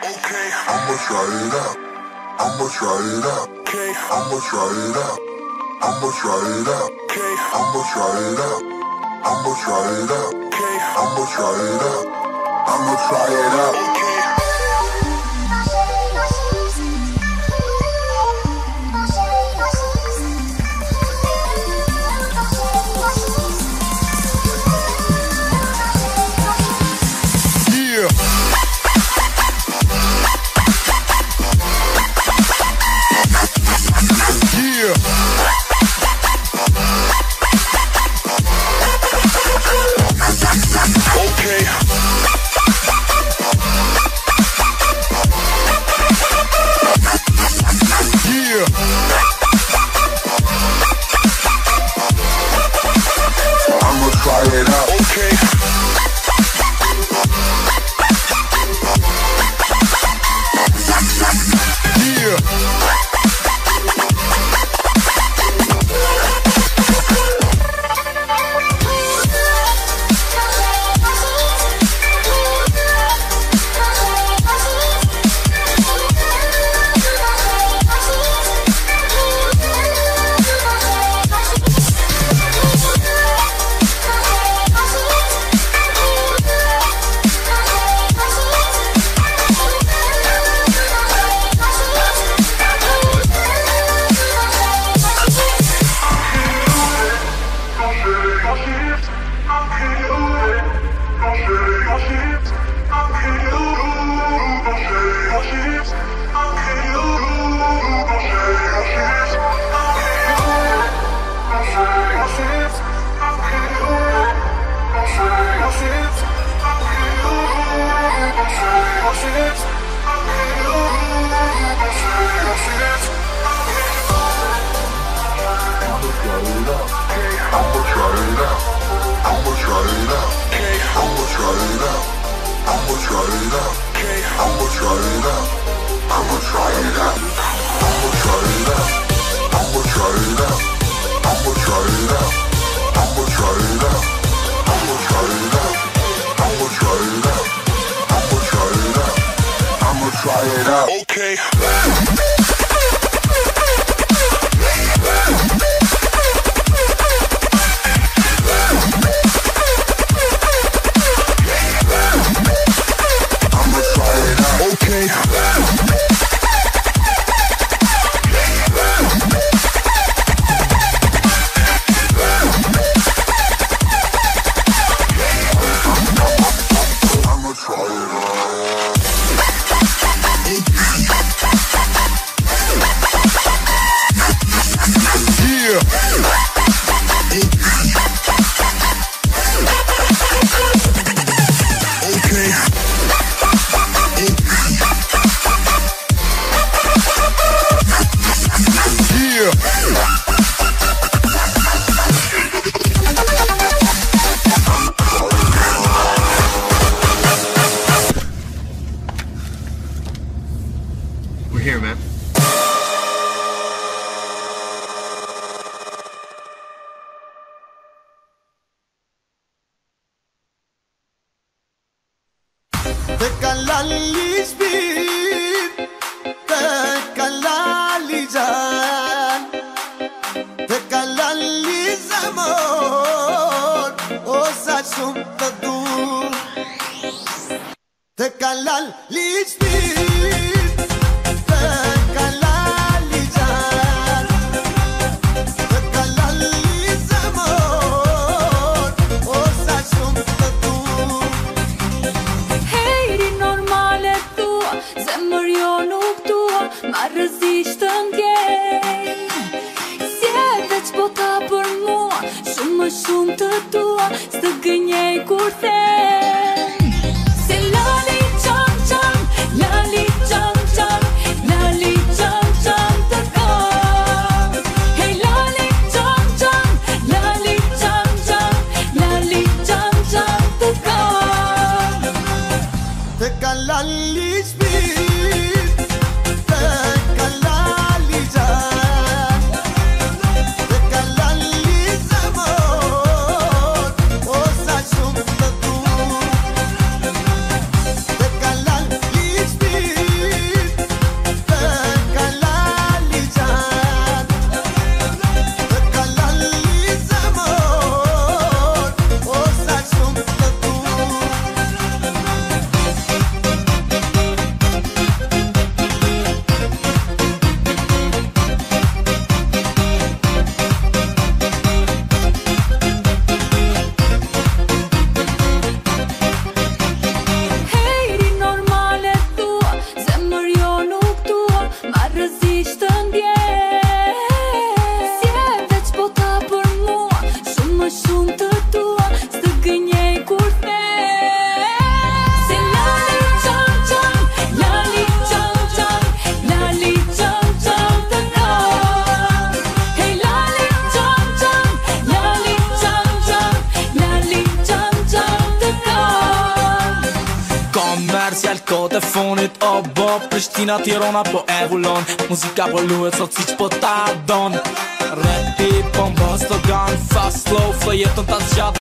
Okay, I'ma try it out. I'ma try it out. Okay, I'ma try it out. I'ma try it out. Okay, I'ma try it out. I'ma try it out. Okay, I'ma try it out. I'ma try it out. Okay. Okay. We're here, man. Te kalali speed, te kalali jan, te kalali zamor, o sa shumë të dur. Te kalali speed, te kalali jan, te kalali zamor, o sa shumë të dur. Zemër jo nuk tua, ma rëzisht të ngej. Si e veç bota për mua, shumë të tua, së gënjej kur them. Se lali qam qam, lali qam qam, lali qam qam të kam. Hey lali qam qam, lali qam qam, lali qam qam të kam. Te kalali speed, te kalali jan, te kalali zamor, o sa shumë të dur. Te kalali speed. telefonit, o bo Prishtina, Tirana po evullon Muzika po luhet sot siç po ta don Rap, hip, bomba, slogan Fast, slow, flow jetën ta zgjat